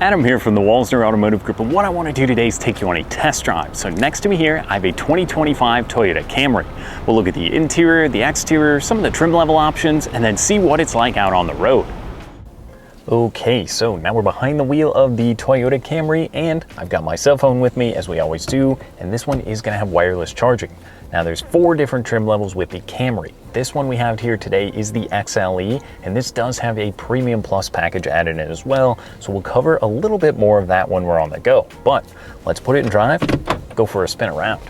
Adam here from the Walser Automotive Group, and what I want to do today is take you on a test drive. So next to me here, I have a 2025 Toyota Camry. We'll look at the interior, the exterior, some of the trim level options, and then see what it's like out on the road. Okay, so now we're behind the wheel of the Toyota Camry, and I've got my cell phone with me, as we always do, and this one is going to have wireless charging. Now there's 4 different trim levels with the Camry. This one we have here today is the XLE, and this does have a Premium Plus package added in as well, so we'll cover a little bit more of that when we're on the go. But let's put it in drive, go for a spin around.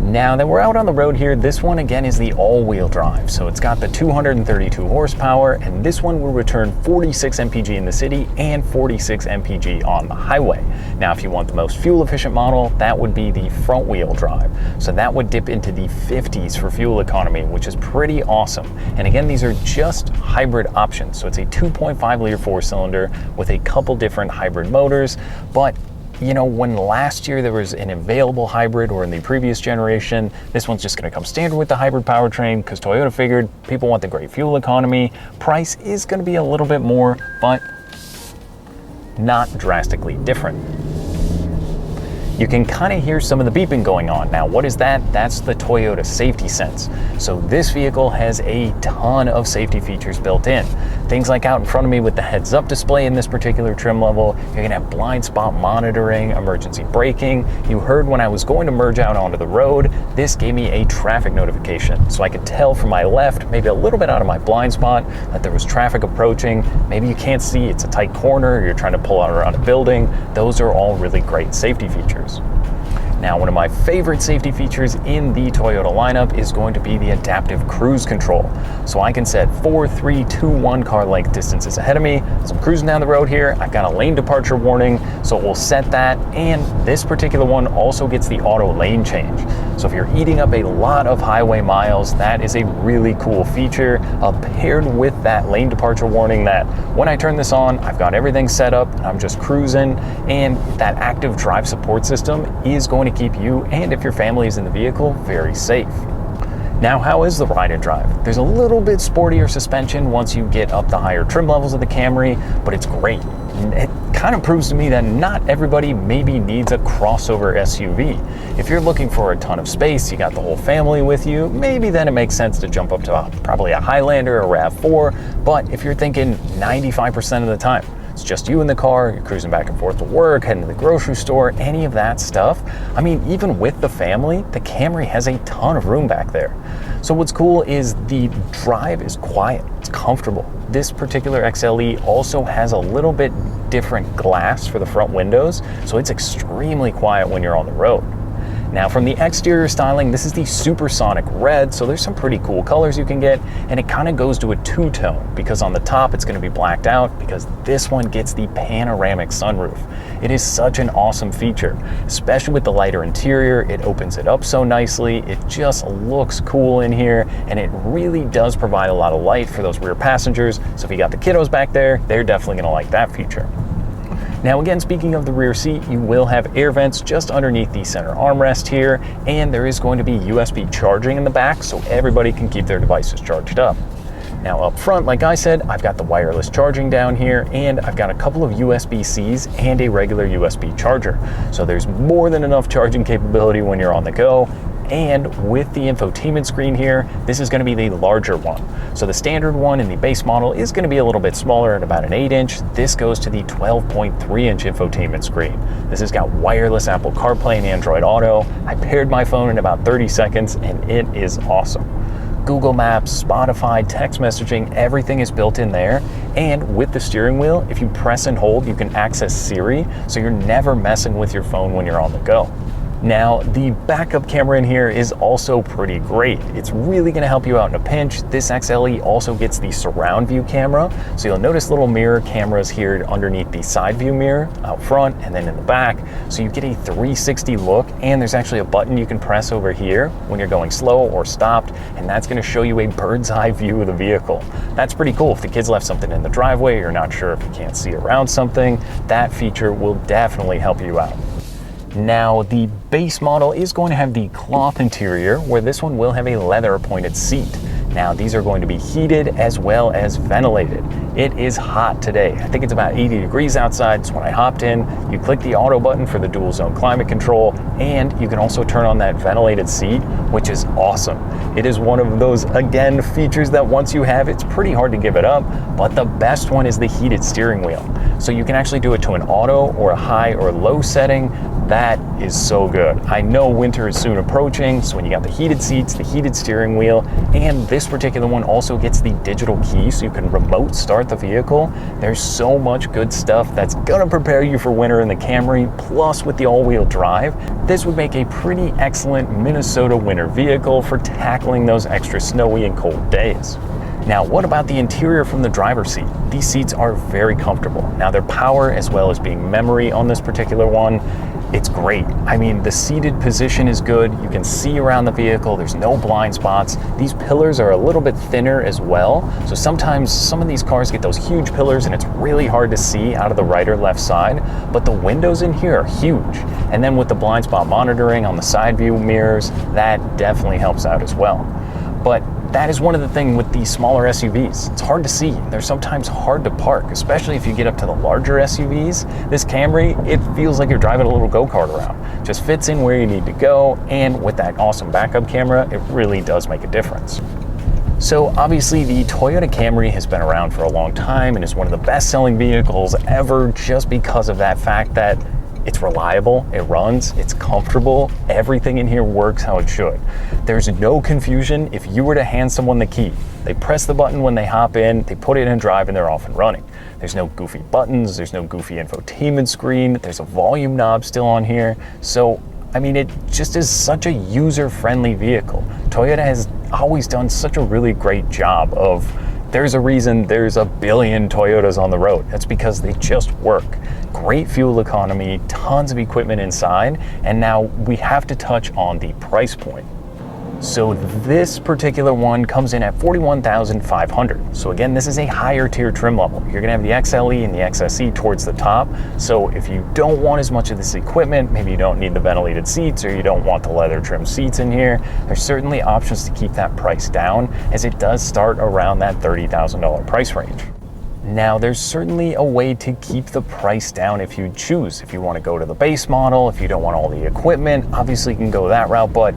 Now that we're out on the road here, this one again is the all-wheel drive. So it's got the 232 horsepower, and this one will return 46 mpg in the city and 46 mpg on the highway. Now if you want the most fuel-efficient model, that would be the front-wheel drive. So that would dip into the 50s for fuel economy, which is pretty awesome. And again, these are just hybrid options. So it's a 2.5-liter 4-cylinder with a couple different hybrid motors, but you know, when last year there was an available hybrid, or in the previous generation, this one's just going to come standard with the hybrid powertrain because Toyota figured people want the great fuel economy. Price is going to be a little bit more, but not drastically different. You can kind of hear some of the beeping going on. Now, what is that? That's the Toyota Safety Sense. So this vehicle has a ton of safety features built in. Things like out in front of me with the heads-up display in this particular trim level, you're gonna have blind spot monitoring, emergency braking. You heard when I was going to merge out onto the road, this gave me a traffic notification. So I could tell from my left, maybe a little bit out of my blind spot, that there was traffic approaching. Maybe you can't see, it's a tight corner, or you're trying to pull out around a building. Those are all really great safety features. Now, one of my favorite safety features in the Toyota lineup is going to be the adaptive cruise control. So I can set 4, 3, 2, 1 car length distances ahead of me. As I'm cruising down the road here, I've got a lane departure warning, so it will set that. And this particular one also gets the auto lane change. So if you're eating up a lot of highway miles, that is a really cool feature, paired with that lane departure warning that when I turn this on, I've got everything set up and I'm just cruising, and that active drive support system is going to keep you, and if your family is in the vehicle, very safe. Now, how is the ride and drive? There's a little bit sportier suspension once you get up the higher trim levels of the Camry, but it's great. It kind of proves to me that not everybody maybe needs a crossover SUV. If you're looking for a ton of space, you got the whole family with you, maybe then it makes sense to jump up to probably a Highlander or RAV4, but if you're thinking 95% of the time, it's just you in the car, you're cruising back and forth to work, heading to the grocery store, any of that stuff. I mean, even with the family, the Camry has a ton of room back there. So what's cool is the drive is quiet, it's comfortable. This particular XLE also has a little bit different glass for the front windows, so it's extremely quiet when you're on the road. Now, from the exterior styling, this is the supersonic red, so there's some pretty cool colors you can get, and it kind of goes to a two-tone because on the top it's going to be blacked out because this one gets the panoramic sunroof. It is such an awesome feature, especially with the lighter interior. It opens it up so nicely. It just looks cool in here, and it really does provide a lot of light for those rear passengers. So if you got the kiddos back there, they're definitely going to like that feature. Now again, speaking of the rear seat, you will have air vents just underneath the center armrest here, and there is going to be USB charging in the back so everybody can keep their devices charged up. Now up front, like I said, I've got the wireless charging down here, and I've got a couple of USB-Cs and a regular USB charger. So there's more than enough charging capability when you're on the go. And with the infotainment screen here, this is going to be the larger one. So the standard one in the base model is going to be a little bit smaller at about an 8-inch. This goes to the 12.3-inch infotainment screen. This has got wireless Apple CarPlay and Android Auto. I paired my phone in about 30 seconds, and it is awesome. Google Maps, Spotify, text messaging, everything is built in there. And with the steering wheel, if you press and hold, you can access Siri, so you're never messing with your phone when you're on the go. Now, the backup camera in here is also pretty great. It's really going to help you out in a pinch. This XLE also gets the surround view camera, so you'll notice little mirror cameras here underneath the side view mirror out front and then in the back, so you get a 360 look, and there's actually a button you can press over here when you're going slow or stopped, and that's going to show you a bird's eye view of the vehicle. That's pretty cool. If the kids left something in the driveway, you're not sure if you can't see around something, that feature will definitely help you out. Now, the base model is going to have the cloth interior, where this one will have a leather appointed seat. Now, these are going to be heated as well as ventilated. It is hot today. I think it's about 80 degrees outside. So when I hopped in, you click the auto button for the dual zone climate control, and you can also turn on that ventilated seat, which is awesome. It is one of those, again, features that once you have, it's pretty hard to give it up, but the best one is the heated steering wheel. So you can actually do it to an auto or a high or low setting. That is so good. I know winter is soon approaching, so when you got the heated seats, the heated steering wheel, and this particular one also gets the digital key so you can remote start the vehicle. There's so much good stuff that's gonna prepare you for winter in the Camry, plus with the all-wheel drive, this would make a pretty excellent Minnesota winter vehicle for tackling those extra snowy and cold days. Now, what about the interior from the driver's seat? These seats are very comfortable. Now, their power as well as being memory on this particular one, it's great. I mean, the seated position is good. You can see around the vehicle. There's no blind spots. These pillars are a little bit thinner as well. So sometimes some of these cars get those huge pillars and it's really hard to see out of the right or left side, but the windows in here are huge. And then with the blind spot monitoring on the side view mirrors, that definitely helps out as well. But that is one of the things with these smaller SUVs. It's hard to see. They're sometimes hard to park, especially if you get up to the larger SUVs. This Camry, it feels like you're driving a little go-kart around. Just fits in where you need to go, and with that awesome backup camera, it really does make a difference. So obviously the Toyota Camry has been around for a long time and is one of the best-selling vehicles ever just because of that fact that it's reliable, it runs, it's comfortable, everything in here works how it should. There's no confusion if you were to hand someone the key. They press the button when they hop in, they put it in drive, and they're off and running. There's no goofy buttons, there's no goofy infotainment screen, there's a volume knob still on here. So, I mean, it just is such a user-friendly vehicle. Toyota has always done such a really great job of, there's a reason there's a billion Toyotas on the road. That's because they just work. Great fuel economy, tons of equipment inside, and now we have to touch on the price point. So this particular one comes in at $41,500. So again, this is a higher tier trim level. You're gonna have the XLE and the XSE towards the top. So if you don't want as much of this equipment, maybe you don't need the ventilated seats or you don't want the leather trim seats in here, there's certainly options to keep that price down, as it does start around that $30,000 price range. Now, there's certainly a way to keep the price down if you choose. If you want to go to the base model, if you don't want all the equipment, obviously you can go that route, but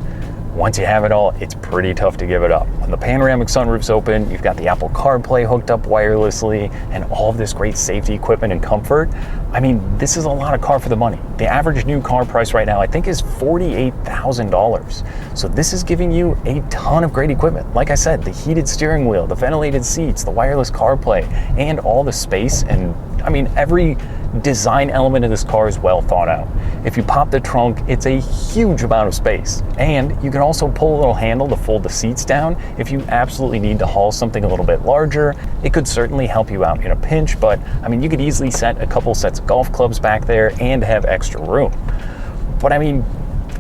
once you have it all, it's pretty tough to give it up. When the panoramic sunroof's open, you've got the Apple CarPlay hooked up wirelessly, and all of this great safety equipment and comfort. I mean, this is a lot of car for the money. The average new car price right now, I think, is $48,000. So this is giving you a ton of great equipment. Like I said, the heated steering wheel, the ventilated seats, the wireless CarPlay, and all the space. And I mean, every design element of this car is well thought out. If you pop the trunk, it's a huge amount of space. And you can also pull a little handle to fold the seats down if you absolutely need to haul something a little bit larger. It could certainly help you out in a pinch, but I mean, you could easily set a couple sets of golf clubs back there and have extra room. But I mean,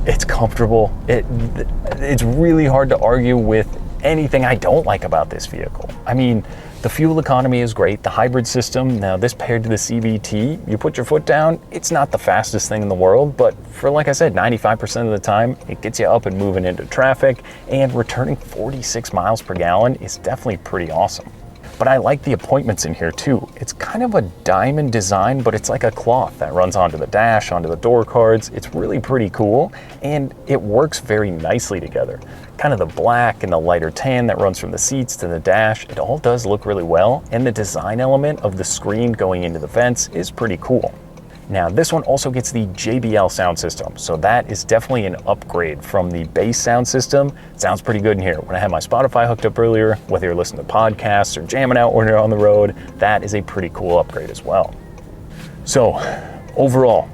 it's comfortable. It's really hard to argue with anything I don't like about this vehicle. I mean, the fuel economy is great. The hybrid system, now this paired to the CVT, you put your foot down, it's not the fastest thing in the world, but for, like I said, 95% of the time, it gets you up and moving into traffic, and returning 46 miles per gallon is definitely pretty awesome. But I like the appointments in here too. It's kind of a diamond design, but it's like a cloth that runs onto the dash, onto the door cards. It's really pretty cool, and it works very nicely together. Kind of the black and the lighter tan that runs from the seats to the dash, it all does look really well, and the design element of the screen going into the vents is pretty cool. Now, this one also gets the JBL sound system, so that is definitely an upgrade from the base sound system. It sounds pretty good in here. When I had my Spotify hooked up earlier, whether you're listening to podcasts or jamming out when you're on the road, that is a pretty cool upgrade as well. So, overall,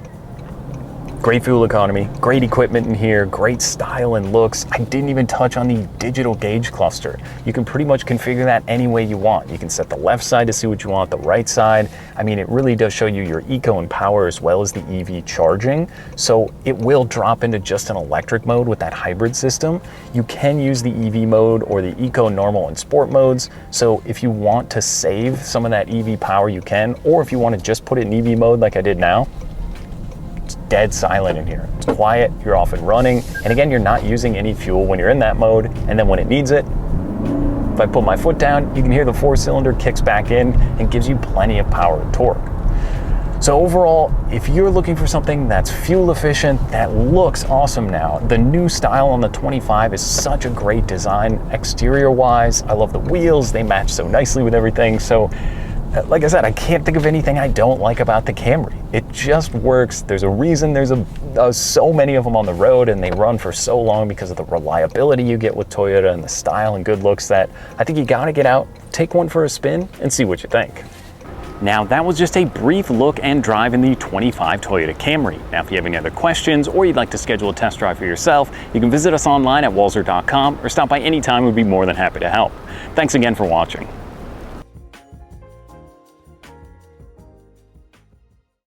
great fuel economy, great equipment in here, great style and looks. I didn't even touch on the digital gauge cluster. You can pretty much configure that any way you want. You can set the left side to see what you want, the right side. I mean, it really does show you your eco and power as well as the EV charging. So it will drop into just an electric mode with that hybrid system. You can use the EV mode or the eco, normal, and sport modes. So if you want to save some of that EV power, you can, or if you want to just put it in EV mode like I did now, it's dead silent in here. It's quiet, you're off and running. And again, you're not using any fuel when you're in that mode. And then when it needs it, If I put my foot down, you can hear the 4-cylinder kicks back in and gives you plenty of power and torque. So overall, if you're looking for something that's fuel efficient, that looks awesome now, the new style on the 25 is such a great design exterior-wise. I love the wheels, they match so nicely with everything. So like I said, I can't think of anything I don't like about the Camry. It just works. There's a reason there's so many of them on the road, and they run for so long because of the reliability you get with Toyota and the style and good looks that I think you gotta get out, take one for a spin, and see what you think. Now, that was just a brief look and drive in the 25 Toyota Camry. Now, if you have any other questions or you'd like to schedule a test drive for yourself, you can visit us online at walser.com or stop by anytime. We'd be more than happy to help. Thanks again for watching.